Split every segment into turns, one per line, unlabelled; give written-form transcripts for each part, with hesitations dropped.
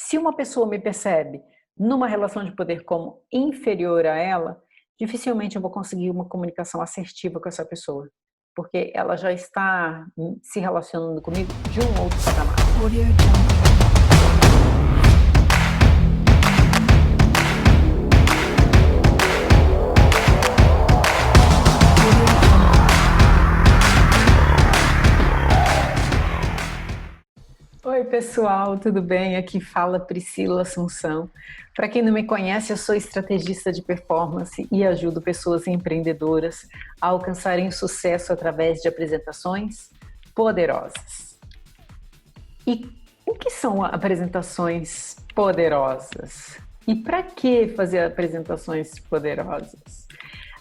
Se uma pessoa me percebe numa relação de poder como inferior a ela, dificilmente eu vou conseguir uma comunicação assertiva com essa pessoa, porque ela já está se relacionando comigo de um outro patamar. Oi pessoal, tudo bem? Aqui fala Priscila Assunção. Para quem não me conhece, eu sou estrategista de performance e ajudo pessoas empreendedoras a alcançarem o sucesso através de apresentações poderosas. E o que são apresentações poderosas? E para que fazer apresentações poderosas?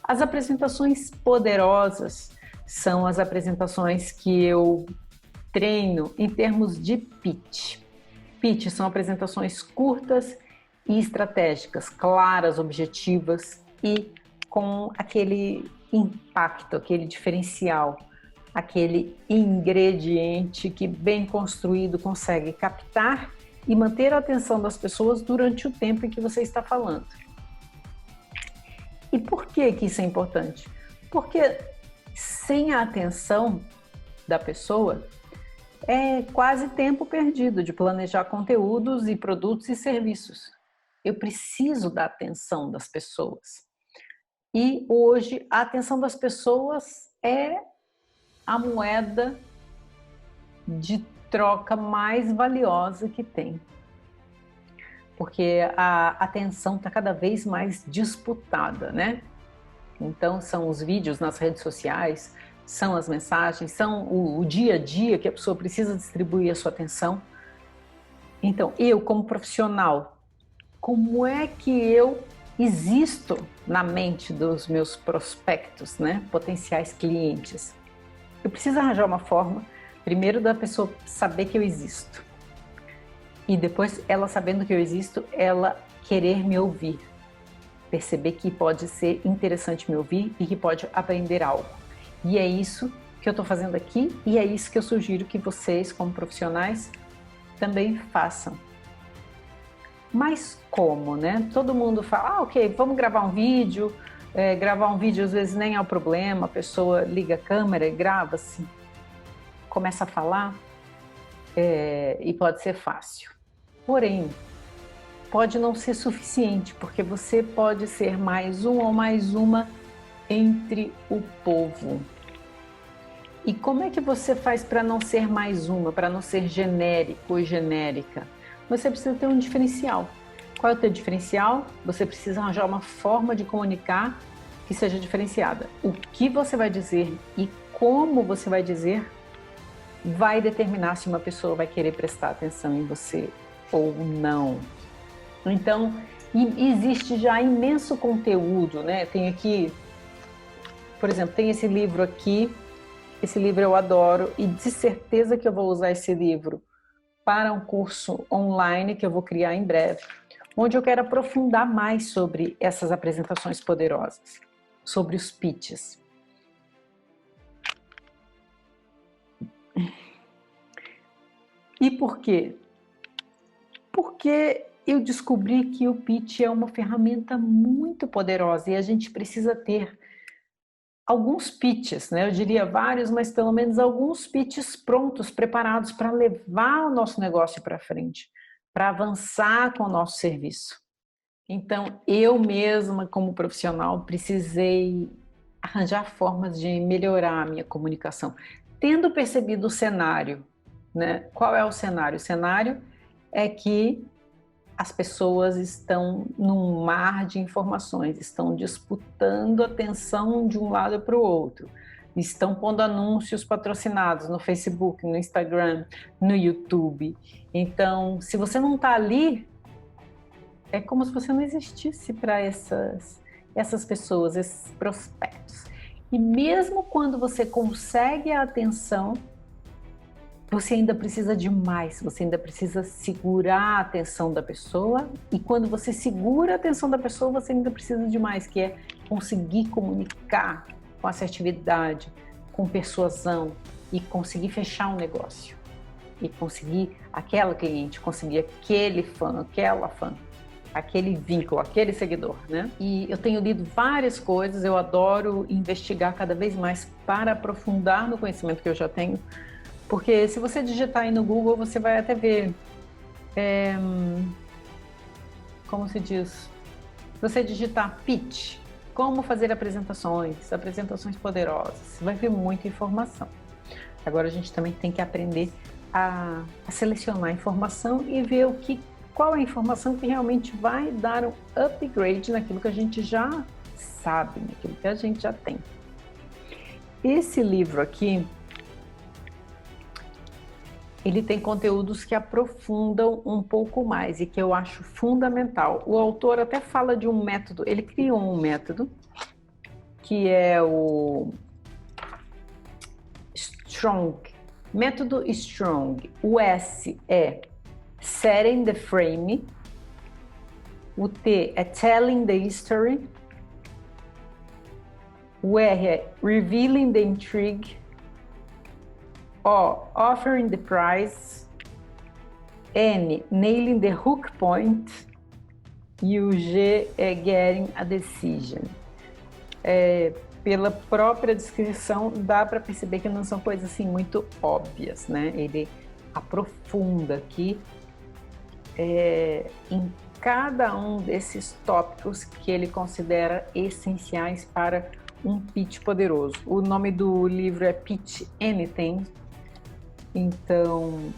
As apresentações poderosas são as apresentações que eu treino em termos de pitch. Pitch são apresentações curtas e estratégicas, claras, objetivas e com aquele impacto, aquele diferencial, aquele ingrediente que bem construído consegue captar e manter a atenção das pessoas durante o tempo em que você está falando. E por que isso é importante? Porque sem a atenção da pessoa, é quase tempo perdido de planejar conteúdos e produtos e serviços. Eu preciso da atenção das pessoas. E hoje a atenção das pessoas é a moeda de troca mais valiosa que tem. Porque a atenção está cada vez mais disputada, né? Então são os vídeos nas redes sociais, são as mensagens, são o dia a dia que a pessoa precisa distribuir a sua atenção. Então, eu como profissional, como é que eu existo na mente dos meus prospectos, né? Potenciais clientes? Eu preciso arranjar uma forma, primeiro da pessoa saber que eu existo. E depois, ela sabendo que eu existo, ela querer me ouvir. Perceber que pode ser interessante me ouvir e que pode aprender algo. E é isso que eu estou fazendo aqui e é isso que eu sugiro que vocês, como profissionais, também façam. Mas como, né? Todo mundo fala, ok, vamos gravar um vídeo. Gravar um vídeo às vezes nem é o problema, a pessoa liga a câmera e grava assim, começa a falar e pode ser fácil. Porém, pode não ser suficiente, porque você pode ser mais um ou mais uma entre o povo. E como é que você faz para não ser mais uma, para não ser genérico ou genérica? Você precisa ter um diferencial. Qual é o teu diferencial? Você precisa arranjar uma forma de comunicar que seja diferenciada. O que você vai dizer e como você vai dizer vai determinar se uma pessoa vai querer prestar atenção em você ou não. Então, existe já imenso conteúdo, né? Tem aqui, por exemplo, tem esse livro aqui. Esse livro eu adoro e de certeza que eu vou usar esse livro para um curso online que eu vou criar em breve, onde eu quero aprofundar mais sobre essas apresentações poderosas, sobre os pitches. E por quê? Porque eu descobri que o pitch é uma ferramenta muito poderosa e a gente precisa ter alguns pitches, né? Eu diria vários, mas pelo menos alguns pitches prontos, preparados para levar o nosso negócio para frente, para avançar com o nosso serviço. Então, eu mesma, como profissional, precisei arranjar formas de melhorar a minha comunicação, tendo percebido o cenário, né? Qual é o cenário? O cenário é que as pessoas estão num mar de informações, estão disputando atenção de um lado para o outro, estão pondo anúncios patrocinados no Facebook, no Instagram, no YouTube. Então, se você não está ali, é como se você não existisse para essas pessoas, esses prospectos. E mesmo quando você consegue a atenção, você ainda precisa de mais, você ainda precisa segurar a atenção da pessoa e quando você segura a atenção da pessoa, você ainda precisa de mais, que é conseguir comunicar com assertividade, com persuasão e conseguir fechar um negócio e conseguir aquela cliente, conseguir aquele fã, aquela fã, aquele vínculo, aquele seguidor, né? E eu tenho lido várias coisas, eu adoro investigar cada vez mais para aprofundar no conhecimento que eu já tenho, porque se você digitar aí no Google, você vai até ver, como se diz, se você digitar pitch, como fazer apresentações poderosas, você vai ver muita informação. Agora a gente também tem que aprender a selecionar a informação e ver qual é a informação que realmente vai dar um upgrade naquilo que a gente já sabe, naquilo que a gente já tem. Esse livro aqui, ele tem conteúdos que aprofundam um pouco mais e que eu acho fundamental. O autor até fala de um método, ele criou um método que é o Strong, método Strong. O S é Setting the Frame, o T é Telling the History, o R é Revealing the Intrigue, O, Offering the Prize, N, Nailing the Hook Point e o G é Getting a Decision. Pela própria descrição, dá para perceber que não são coisas assim muito óbvias, né? Ele aprofunda aqui em cada um desses tópicos que ele considera essenciais para um pitch poderoso. O nome do livro é Pitch Anything, então,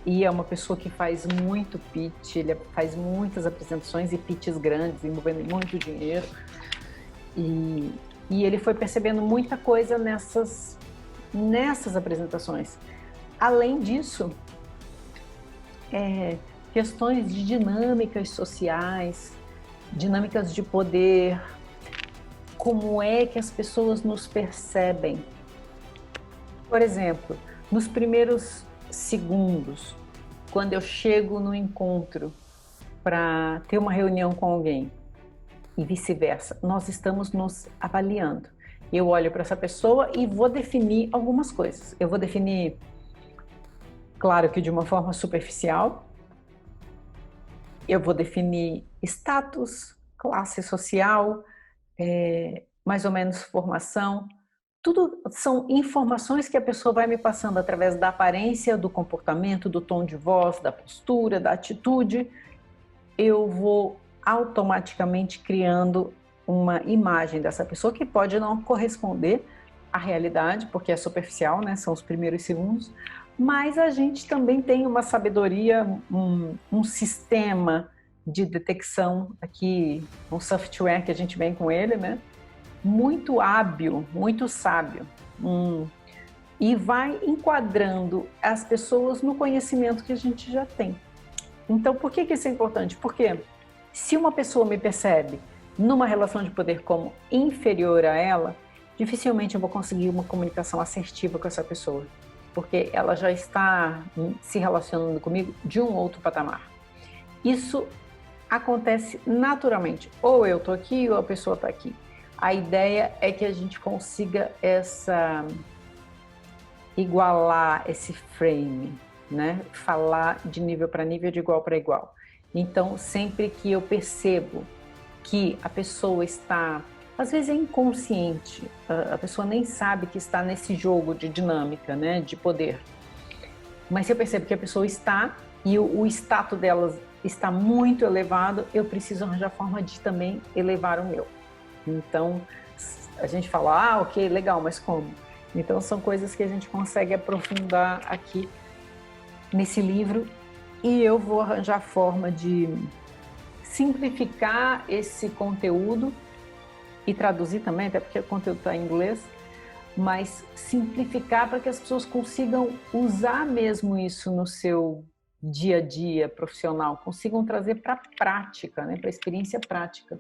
e é uma pessoa que faz muito pitch, ele faz muitas apresentações e pitches grandes, envolvendo muito dinheiro, e ele foi percebendo muita coisa nessas apresentações. Além disso, questões de dinâmicas sociais, dinâmicas de poder, como é que as pessoas nos percebem. Por exemplo, nos primeiros segundos, quando eu chego no encontro para ter uma reunião com alguém, e vice-versa, nós estamos nos avaliando. Eu olho para essa pessoa e vou definir algumas coisas. Eu vou definir, claro que de uma forma superficial, eu vou definir status, classe social, mais ou menos formação. Tudo são informações que a pessoa vai me passando através da aparência, do comportamento, do tom de voz, da postura, da atitude. Eu vou automaticamente criando uma imagem dessa pessoa que pode não corresponder à realidade, porque é superficial, né? São os primeiros segundos, mas a gente também tem uma sabedoria, um sistema de detecção aqui, um software que a gente vem com ele, né? Muito hábil, muito sábio, e vai enquadrando as pessoas no conhecimento que a gente já tem. Então, por que isso é importante? Porque se uma pessoa me percebe numa relação de poder como inferior a ela, dificilmente eu vou conseguir uma comunicação assertiva com essa pessoa, porque ela já está se relacionando comigo de um outro patamar. Isso acontece naturalmente, ou eu estou aqui ou a pessoa está aqui. A ideia é que a gente consiga igualar esse frame, né? Falar de nível para nível, de igual para igual. Então, sempre que eu percebo que a pessoa está, às vezes é inconsciente, a pessoa nem sabe que está nesse jogo de dinâmica, né, de poder. Mas se eu percebo que a pessoa está e o status dela está muito elevado, eu preciso arranjar forma de também elevar o meu. Então, a gente fala, ok, legal, mas como? Então, são coisas que a gente consegue aprofundar aqui nesse livro. E eu vou arranjar forma de simplificar esse conteúdo e traduzir também, até porque o conteúdo está em inglês, mas simplificar para que as pessoas consigam usar mesmo isso no seu dia a dia profissional, consigam trazer para a prática, né, para a experiência prática.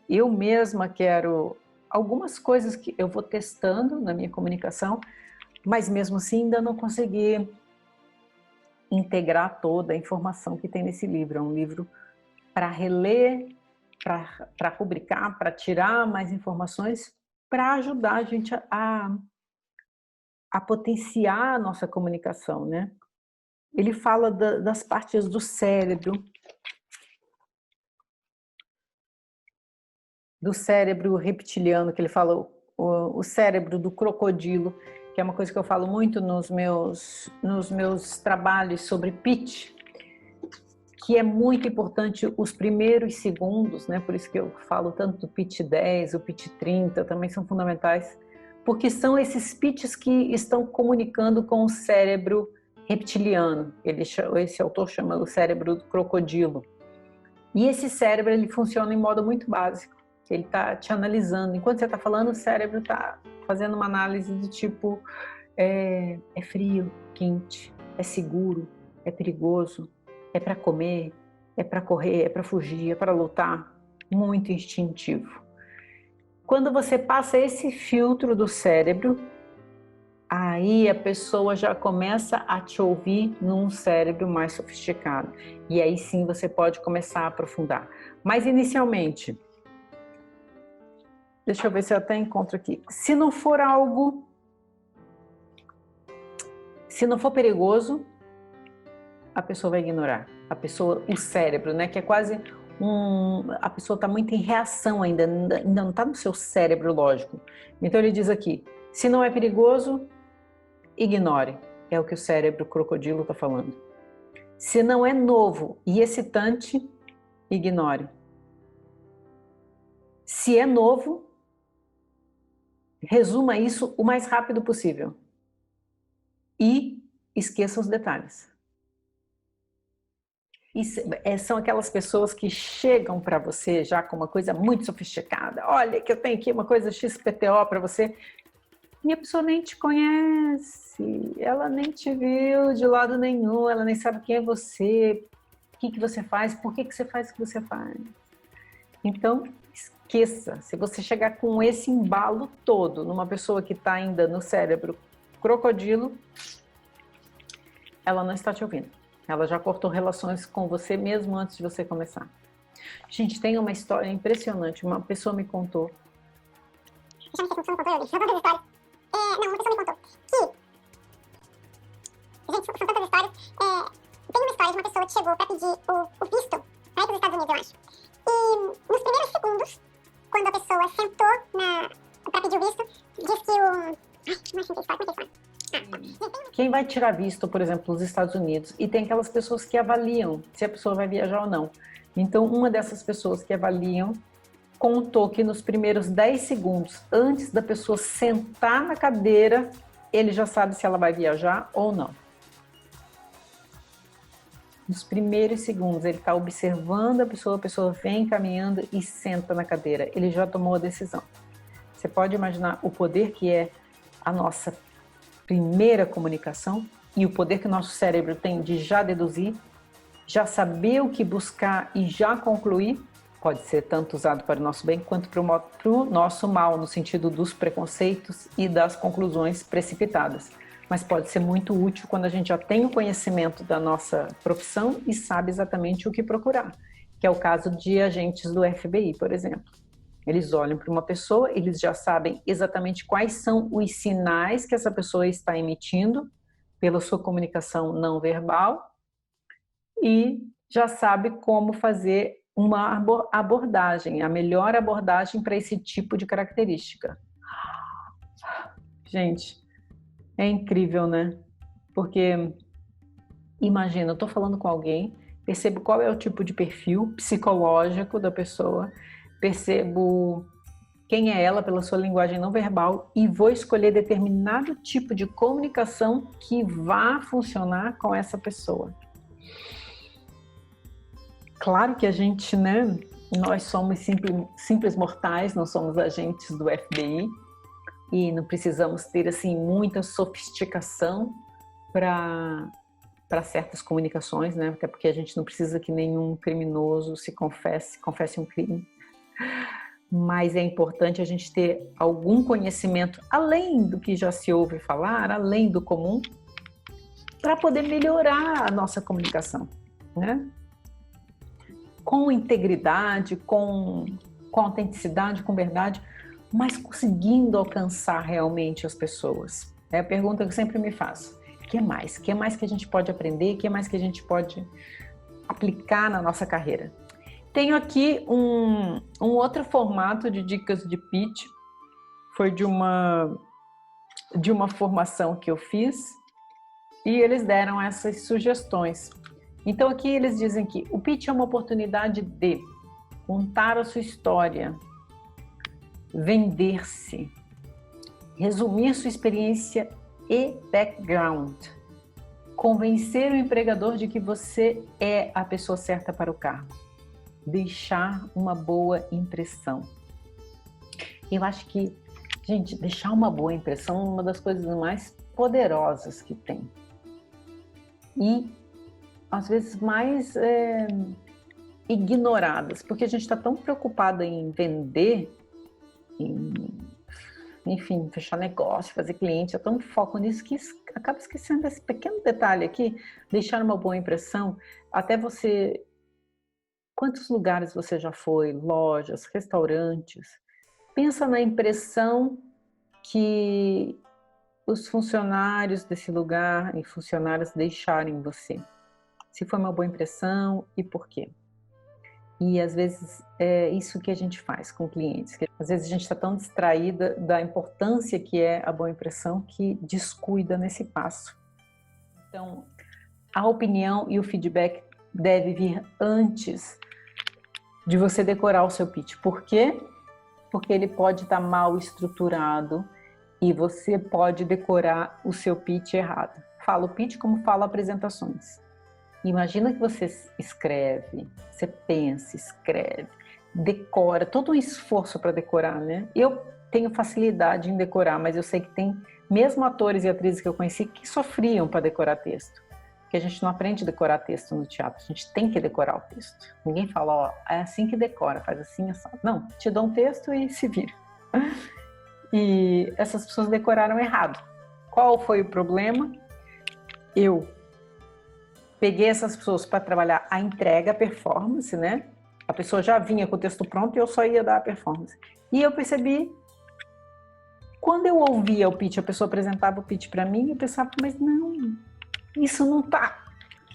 Eu mesma quero algumas coisas que eu vou testando na minha comunicação, mas mesmo assim ainda não consegui integrar toda a informação que tem nesse livro. É um livro para reler, para rubricar, para tirar mais informações, para ajudar a gente a potenciar a nossa comunicação, né? ele fala das partes do cérebro reptiliano, que ele fala o cérebro do crocodilo, que é uma coisa que eu falo muito nos meus trabalhos sobre pitch, que é muito importante os primeiros segundos, né? Por isso que eu falo tanto do pitch 10, o pitch 30, também são fundamentais, porque são esses pitches que estão comunicando com o cérebro reptiliano. Esse autor chama o cérebro do crocodilo. E esse cérebro, ele funciona em modo muito básico. Ele está te analisando. Enquanto você está falando, o cérebro está fazendo uma análise do tipo é frio, quente, é seguro, é perigoso, é para comer, é para correr, é para fugir, é para lutar. Muito instintivo. Quando você passa esse filtro do cérebro, aí a pessoa já começa a te ouvir num cérebro mais sofisticado. E aí sim você pode começar a aprofundar. Mas inicialmente, deixa eu ver se eu até encontro aqui. Se não for perigoso, a pessoa vai ignorar. O cérebro, né? Que é quase a pessoa está muito em reação ainda não está no seu cérebro lógico. Então ele diz aqui, se não é perigoso, ignore. É o que o cérebro crocodilo está falando. Se não é novo e excitante, ignore. Se é novo, resuma isso o mais rápido possível. E esqueça os detalhes. São aquelas pessoas que chegam para você já com uma coisa muito sofisticada. Olha que eu tenho aqui uma coisa XPTO para você. E a pessoa nem te conhece, ela nem te viu de lado nenhum, ela nem sabe quem é você, o que você faz, por que você faz o que você faz. Então, esqueça. Se você chegar com esse embalo todo numa pessoa que está ainda no cérebro crocodilo, ela não está te ouvindo. Ela já cortou relações com você mesmo antes de você começar. Gente, tem uma história impressionante. Uma pessoa me contou.
Não, uma pessoa me contou que... Gente, são tantas histórias. Tem uma história de uma pessoa que chegou para pedir o visto para ir para os Estados Unidos, eu acho. E nos primeiros segundos, quando a pessoa sentou para pedir o visto, diz que o... Ai, não achei a história, como é que é?
Quem vai tirar visto, por exemplo, nos Estados Unidos, e tem aquelas pessoas que avaliam se a pessoa vai viajar ou não. Então, uma dessas pessoas que avaliam contou que nos primeiros 10 segundos, antes da pessoa sentar na cadeira, ele já sabe se ela vai viajar ou não. Nos primeiros segundos, ele está observando a pessoa vem caminhando e senta na cadeira. Ele já tomou a decisão. Você pode imaginar o poder que é a nossa primeira comunicação e o poder que o nosso cérebro tem de já deduzir, já saber o que buscar e já concluir, pode ser tanto usado para o nosso bem quanto para o nosso mal, no sentido dos preconceitos e das conclusões precipitadas. Mas pode ser muito útil quando a gente já tem o conhecimento da nossa profissão e sabe exatamente o que procurar, que é o caso de agentes do FBI, por exemplo. Eles olham para uma pessoa, eles já sabem exatamente quais são os sinais que essa pessoa está emitindo pela sua comunicação não verbal e já sabe como fazer uma abordagem, a melhor abordagem para esse tipo de característica. Gente, é incrível, né? Porque, imagina, eu estou falando com alguém, percebo qual é o tipo de perfil psicológico da pessoa, percebo quem é ela pela sua linguagem não verbal e vou escolher determinado tipo de comunicação que vá funcionar com essa pessoa. Claro que a gente, né, nós somos simples mortais, não somos agentes do FBI e não precisamos ter assim muita sofisticação para certas comunicações, né? Até porque a gente não precisa que nenhum criminoso confesse um crime. Mas é importante a gente ter algum conhecimento além do que já se ouve falar, além do comum, para poder melhorar a nossa comunicação, né? Com integridade, com autenticidade, com verdade, mas conseguindo alcançar realmente as pessoas. É a pergunta que eu sempre me faço. que mais? O que mais que a gente pode aprender? O que mais que a gente pode aplicar na nossa carreira? Tenho aqui um outro formato de dicas de pitch. Foi de uma formação que eu fiz e eles deram essas sugestões. Então aqui eles dizem que o pitch é uma oportunidade de contar a sua história, vender-se, resumir sua experiência e background, convencer o empregador de que você é a pessoa certa para o cargo, deixar uma boa impressão. Eu acho que, gente, deixar uma boa impressão é uma das coisas mais poderosas que tem. E, às vezes, mais ignoradas, porque a gente está tão preocupada em vender, enfim, fechar negócio, fazer cliente, é tão foco nisso que acaba esquecendo esse pequeno detalhe aqui, deixar uma boa impressão, até você... Quantos lugares você já foi? Lojas, restaurantes? Pensa na impressão que os funcionários desse lugar e funcionárias deixarem em você. Se foi uma boa impressão e por quê? E às vezes é isso que a gente faz com clientes. Às vezes a gente está tão distraída da importância que é a boa impressão que descuida nesse passo. Então, a opinião e o feedback deve vir antes de você decorar o seu pitch. Por quê? Porque ele pode estar mal estruturado e você pode decorar o seu pitch errado. Fala o pitch como fala apresentações. Imagina que você escreve, você pensa, escreve, decora, todo um esforço para decorar, né? Eu tenho facilidade em decorar, mas eu sei que tem mesmo atores e atrizes que eu conheci que sofriam para decorar texto. Porque a gente não aprende a decorar texto no teatro, a gente tem que decorar o texto. Ninguém fala, ó, é assim que decora, faz assim, assim. Não, te dou um texto e se vira. E essas pessoas decoraram errado. Qual foi o problema? Eu peguei essas pessoas para trabalhar a entrega, a performance, né? A pessoa já vinha com o texto pronto e eu só ia dar a performance. E eu percebi, quando eu ouvia o pitch, a pessoa apresentava o pitch para mim, eu pensava, mas não, isso não tá.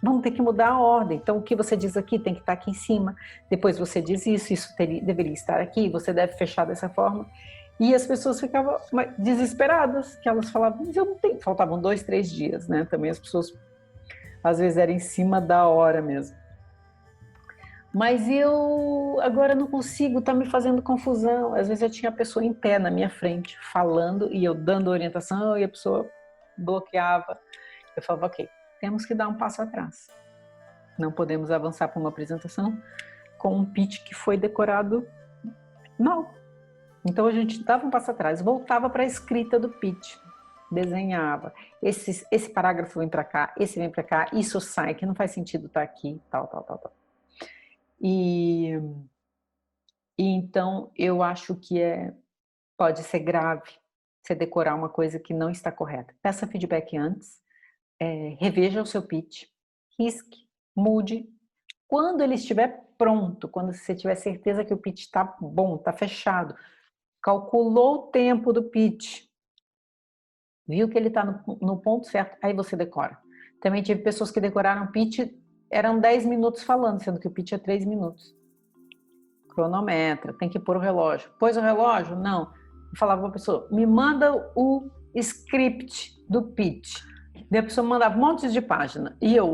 Vamos ter que mudar a ordem. Então, o que você diz aqui tem que estar aqui em cima. Depois você diz isso deveria estar aqui, você deve fechar dessa forma. E as pessoas ficavam desesperadas, que elas falavam, mas eu não tenho. Faltavam 2, 3 dias, né? Também as pessoas, às vezes, eram em cima da hora mesmo. Mas eu agora não consigo, tá me fazendo confusão. Às vezes eu tinha a pessoa em pé na minha frente, falando, e eu dando orientação, e a pessoa bloqueava. Eu falava, ok, temos que dar um passo atrás. Não podemos avançar para uma apresentação com um pitch que foi decorado mal. Então a gente dava um passo atrás, voltava para a escrita do pitch, desenhava. Esse parágrafo vem para cá, esse vem para cá, isso sai, que não faz sentido estar aqui, tal. E então eu acho que pode ser grave você decorar uma coisa que não está correta. Peça feedback antes, reveja o seu pitch, risque, mude. Quando ele estiver pronto, quando você tiver certeza que o pitch está bom, está fechado, calculou o tempo do pitch, viu que ele está no ponto certo, aí você decora. Também tive pessoas que decoraram pitch, eram 10 minutos falando, sendo que o pitch é 3 minutos. Cronometra, tem que pôr o relógio. Pôs o relógio? Não. Eu falava para a pessoa, me manda o script do pitch. Daí a pessoa mandava montes de página. E eu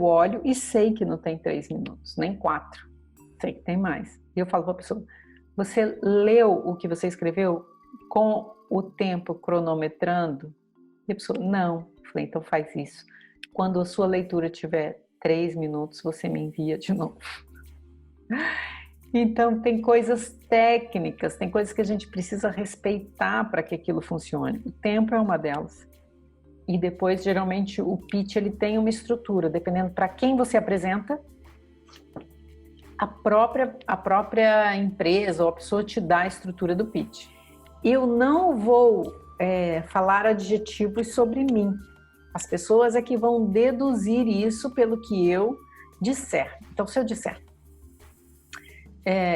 olho e sei que não tem 3 minutos, nem 4. Sei que tem mais. E eu falo para a pessoa, você leu o que você escreveu com o tempo cronometrando? E a pessoa, não. Eu falei, então faz isso. Quando a sua leitura tiver 3 minutos, você me envia de novo. Então, tem coisas técnicas, tem coisas que a gente precisa respeitar para que aquilo funcione. O tempo é uma delas. E depois, geralmente, o pitch ele tem uma estrutura, dependendo para quem você apresenta, a própria empresa ou a pessoa te dá a estrutura do pitch. Eu não vou falar adjetivos sobre mim. As pessoas é que vão deduzir isso pelo que eu disser. Então, se eu disser,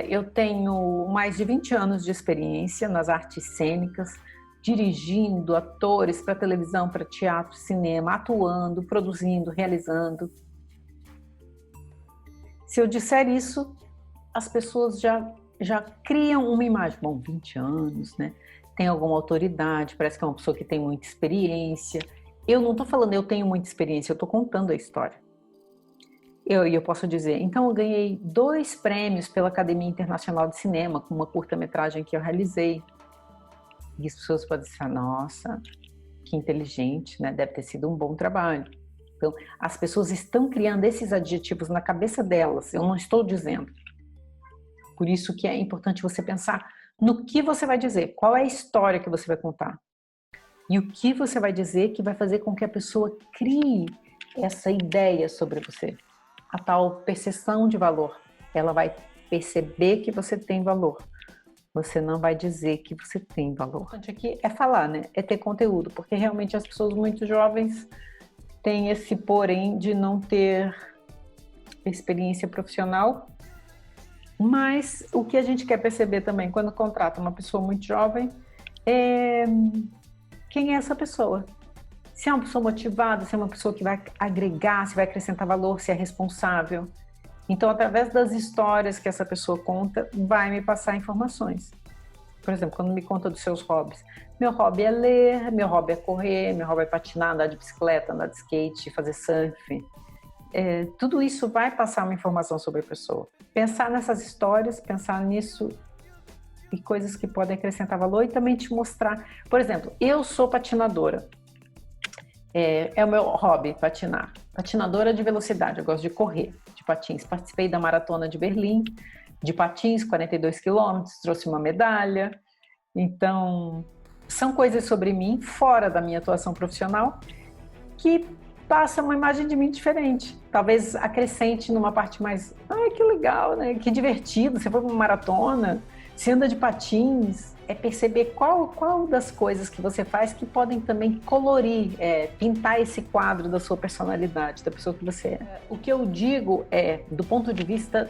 eu tenho mais de 20 anos de experiência nas artes cênicas, dirigindo atores para televisão, para teatro, cinema, atuando, produzindo, realizando. Se eu disser isso, as pessoas já criam uma imagem. Bom, 20 anos, né? Tem alguma autoridade, parece que é uma pessoa que tem muita experiência. Eu não estou falando eu tenho muita experiência, eu estou contando a história. Eu posso dizer, então eu ganhei 2 prêmios pela Academia Internacional de Cinema, com uma curta-metragem que eu realizei. E as pessoas podem dizer, nossa, que inteligente, né? Deve ter sido um bom trabalho. Então, as pessoas estão criando esses adjetivos na cabeça delas, eu não estou dizendo. Por isso que é importante você pensar no que você vai dizer, qual é a história que você vai contar. E o que você vai dizer que vai fazer com que a pessoa crie essa ideia sobre você. A tal percepção de valor. Ela vai perceber que você tem valor. Você não vai dizer que você tem valor. O importante aqui é falar, né? É ter conteúdo, porque realmente as pessoas muito jovens têm esse porém de não ter experiência profissional. Mas o que a gente quer perceber também quando contrata uma pessoa muito jovem é quem é essa pessoa. Se é uma pessoa motivada, se é uma pessoa que vai agregar, se vai acrescentar valor, se é responsável. Então, através das histórias que essa pessoa conta, vai me passar informações. Por exemplo, quando me conta dos seus hobbies. Meu hobby é ler, meu hobby é correr, meu hobby é patinar, andar de bicicleta, andar de skate, fazer surf. Tudo isso vai passar uma informação sobre a pessoa. Pensar nessas histórias, pensar nisso e coisas que podem acrescentar valor e também te mostrar. Por exemplo, eu sou patinadora. É o meu hobby, patinar. Patinadora de velocidade, eu gosto de correr, de patins. Participei da Maratona de Berlim, de patins, 42 quilômetros, trouxe uma medalha. Então, são coisas sobre mim, fora da minha atuação profissional, que passam uma imagem de mim diferente. Talvez acrescente numa parte mais, que legal, né? Que divertido, você foi para uma maratona, você anda de patins. É perceber qual das coisas que você faz que podem também colorir, pintar esse quadro da sua personalidade, da pessoa que você é. O que eu digo do ponto de vista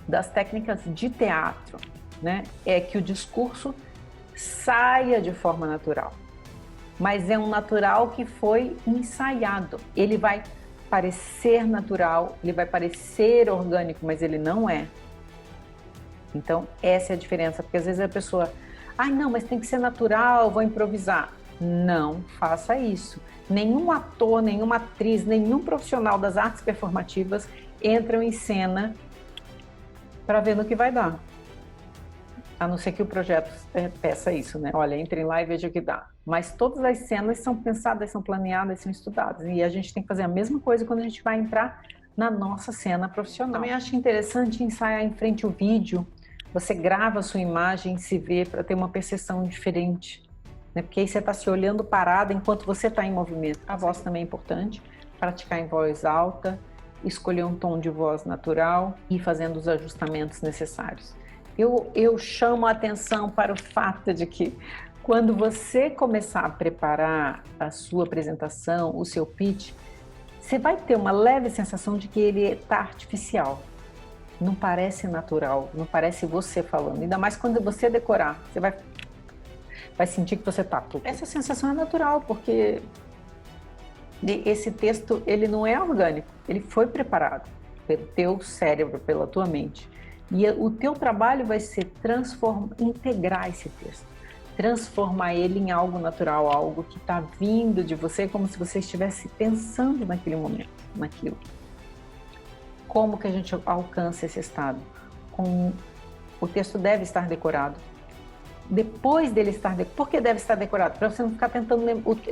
das técnicas de teatro, né, é que o discurso saia de forma natural. Mas é um natural que foi ensaiado. Ele vai parecer natural, ele vai parecer orgânico, mas ele não é. Então, essa é a diferença, porque às vezes a pessoa... não, mas tem que ser natural, vou improvisar. Não faça isso. Nenhum ator, nenhuma atriz, nenhum profissional das artes performativas entram em cena para ver no que vai dar. A não ser que o projeto peça isso, né? Olha, entre lá e veja o que dá. Mas todas as cenas são pensadas, são planeadas, são estudadas. E a gente tem que fazer a mesma coisa quando a gente vai entrar na nossa cena profissional. Também acho interessante ensaiar em frente ao vídeo. Você grava a sua imagem e se vê para ter uma percepção diferente, né? Porque aí você está se olhando parada enquanto você está em movimento. A voz também é importante, praticar em voz alta, escolher um tom de voz natural e ir fazendo os ajustamentos necessários. Eu chamo a atenção para o fato de que quando você começar a preparar a sua apresentação, o seu pitch, você vai ter uma leve sensação de que ele está artificial. Não parece natural, não parece você falando. Ainda mais quando você decorar, você vai sentir que você está tudo. Essa sensação é natural, porque esse texto ele não é orgânico, ele foi preparado pelo teu cérebro, pela tua mente. E o teu trabalho vai ser integrar esse texto, transformar ele em algo natural, algo que está vindo de você, como se você estivesse pensando naquele momento, naquilo. Como que a gente alcança esse estado? O texto deve estar decorado. Depois dele estar decorado, por que deve estar decorado? Para você não ficar tentando,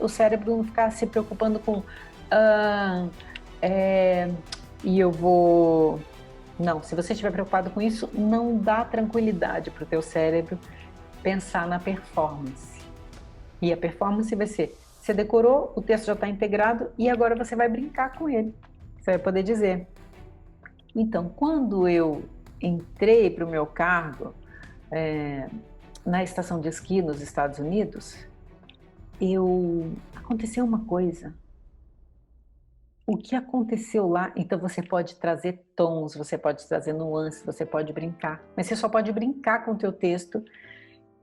o cérebro não ficar se preocupando com e eu vou... Não, se você estiver preocupado com isso, não dá tranquilidade para o teu cérebro pensar na performance. E a performance vai ser, você decorou, o texto já está integrado e agora você vai brincar com ele. Você vai poder dizer. Então, quando eu entrei para o meu cargo na estação de esqui nos Estados Unidos, aconteceu uma coisa. O que aconteceu lá? Então você pode trazer tons, você pode trazer nuances, você pode brincar. Mas você só pode brincar com o teu texto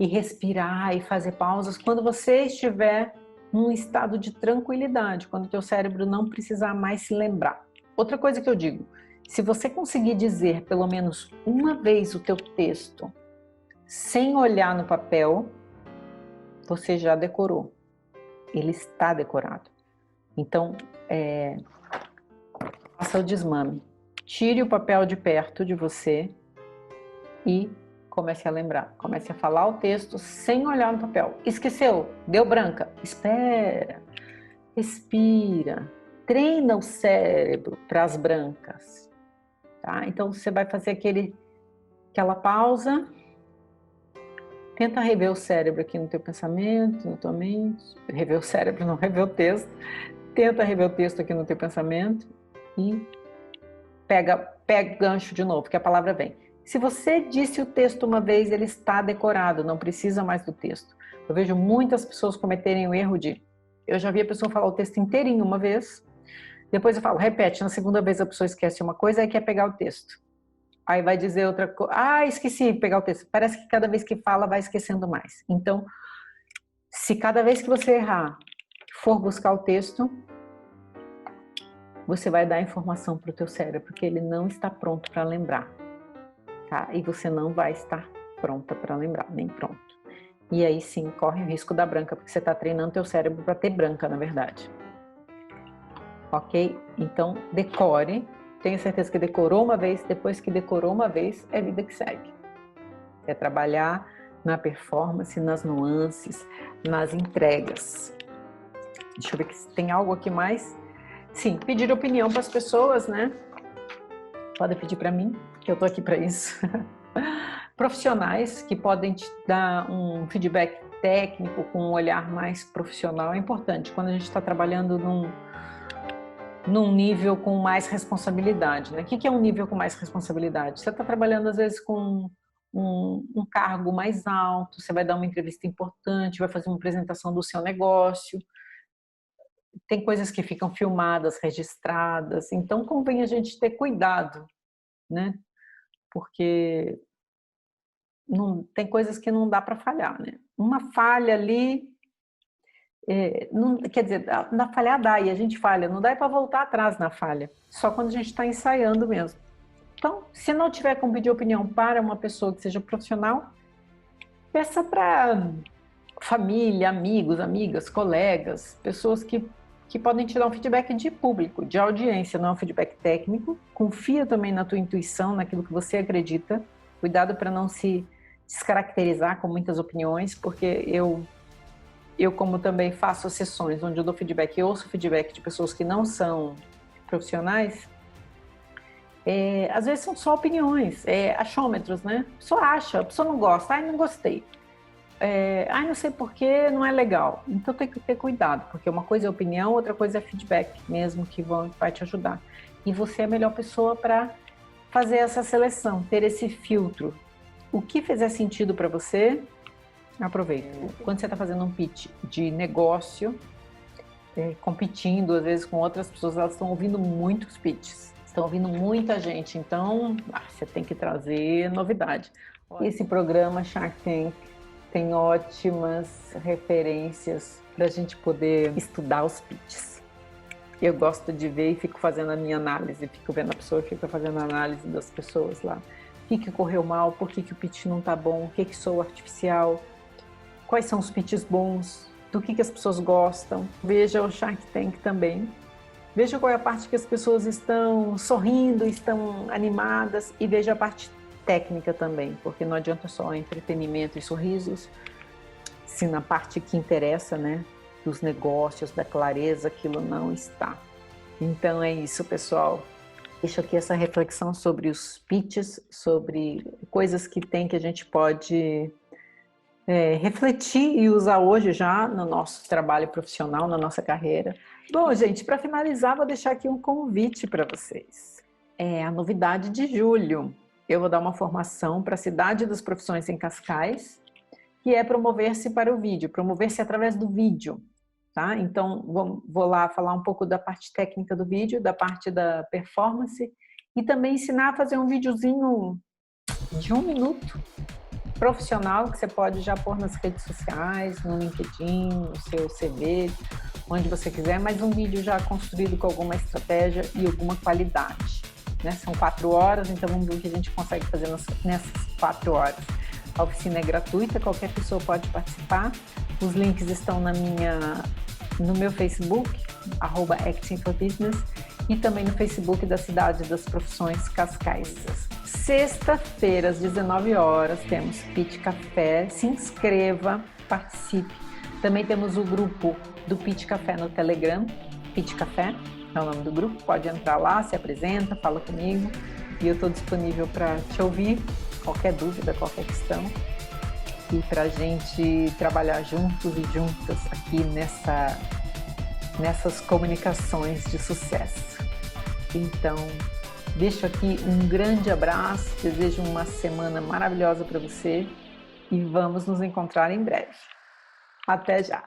e respirar e fazer pausas quando você estiver num estado de tranquilidade, quando o teu cérebro não precisar mais se lembrar. Outra coisa que eu digo, se você conseguir dizer pelo menos uma vez o teu texto sem olhar no papel, você já decorou. Ele está decorado. Então, faça o desmame. Tire o papel de perto de você e comece a lembrar. Comece a falar o texto sem olhar no papel. Esqueceu? Deu branca? Espera. Respira. Treina o cérebro para as brancas. Tá? Então, você vai fazer aquela pausa. Tenta rever o cérebro aqui no teu pensamento, na tua mente. Rever o cérebro, não rever o texto. Tenta rever o texto aqui no teu pensamento e pega o gancho de novo, que a palavra vem. Se você disse o texto uma vez, ele está decorado, não precisa mais do texto. Eu vejo muitas pessoas cometerem o erro eu já vi a pessoa falar o texto inteirinho uma vez, depois eu falo, repete, na segunda vez a pessoa esquece uma coisa, aí quer pegar o texto. Aí vai dizer outra coisa, esqueci de pegar o texto. Parece que cada vez que fala vai esquecendo mais. Então, se cada vez que você errar, for buscar o texto, você vai dar informação para o teu cérebro, porque ele não está pronto para lembrar. Tá? E você não vai estar pronta para lembrar, nem pronto. E aí sim, corre o risco da branca, porque você está treinando teu cérebro para ter branca, na verdade. Ok? Então, decore. Tenha certeza que decorou uma vez, depois que decorou uma vez, é vida que segue. É trabalhar na performance, nas nuances, nas entregas. Deixa eu ver se tem algo aqui mais. Sim, pedir opinião para as pessoas, né? Podem pedir para mim, que eu tô aqui para isso. Profissionais que podem te dar um feedback técnico com um olhar mais profissional é importante quando a gente está trabalhando num nível com mais responsabilidade, né? O que é um nível com mais responsabilidade? Você está trabalhando às vezes com um cargo mais alto, você vai dar uma entrevista importante, vai fazer uma apresentação do seu negócio. Tem coisas que ficam filmadas, registradas, então convém a gente ter cuidado, né? Porque tem coisas que não dá para falhar, né? Uma falha ali, quer dizer, na falhar dá, e a gente falha, não dá para voltar atrás na falha, só quando a gente está ensaiando mesmo. Então, se não tiver como pedir opinião para uma pessoa que seja profissional, peça para família, amigos, amigas, colegas, pessoas que podem te dar um feedback de público, de audiência, não é um feedback técnico. Confia também na tua intuição, naquilo que você acredita. Cuidado para não se descaracterizar com muitas opiniões, porque eu como também faço sessões onde eu dou feedback, eu ouço feedback de pessoas que não são profissionais, às vezes são só opiniões, achômetros, né? A pessoa acha, a pessoa não gosta, não gostei. Não sei porquê, não é legal. Então tem que ter cuidado, porque uma coisa é opinião, outra coisa é feedback mesmo, que vai te ajudar. E você é a melhor pessoa para fazer essa seleção, ter esse filtro. O que fizer sentido para você, aproveita. Quando você está fazendo um pitch de negócio, competindo às vezes com outras pessoas, elas estão ouvindo muitos pitches, estão ouvindo muita gente, então você tem que trazer novidade. Esse programa Shark Tank tem ótimas referências para a gente poder estudar os pitches. Eu gosto de ver e fico fazendo a minha análise, fico vendo a pessoa, fico fazendo a análise das pessoas lá. O que correu mal, por que o pitch não está bom, o que soa artificial, quais são os pitches bons, do que as pessoas gostam. Veja o Shark Tank também. Veja qual é a parte que as pessoas estão sorrindo, estão animadas, e veja a parte técnica também, porque não adianta só entretenimento e sorrisos, se na parte que interessa, né, dos negócios, da clareza, aquilo não está. Então é isso, pessoal. Deixo aqui essa reflexão sobre os pitches, sobre coisas que a gente pode refletir e usar hoje já no nosso trabalho profissional, na nossa carreira. Bom, gente, para finalizar, vou deixar aqui um convite para vocês. É a novidade de julho. Eu vou dar uma formação para a Cidade das Profissões em Cascais, que é promover-se para o vídeo, promover-se através do vídeo. Tá? Então, vou lá falar um pouco da parte técnica do vídeo, da parte da performance, e também ensinar a fazer um videozinho de 1 minuto, profissional que você pode já pôr nas redes sociais, no LinkedIn, no seu CV, onde você quiser, mas um vídeo já construído com alguma estratégia e alguma qualidade, né? São 4 horas, então vamos ver o que a gente consegue fazer nessas 4 horas. A oficina é gratuita, qualquer pessoa pode participar. Os links estão no meu Facebook, @acting4business, e também no Facebook da Cidade das Profissões Cascais. Sexta-feira, às 19 horas, temos Pitch Café. Se inscreva, participe. Também temos o grupo do Pitch Café no Telegram. Pitch Café é o nome do grupo. Pode entrar lá, se apresenta, fala comigo. E eu estou disponível para te ouvir, qualquer dúvida, qualquer questão. E para a gente trabalhar juntos e juntas aqui nessas comunicações de sucesso. Então, deixo aqui um grande abraço, desejo uma semana maravilhosa para você e vamos nos encontrar em breve. Até já!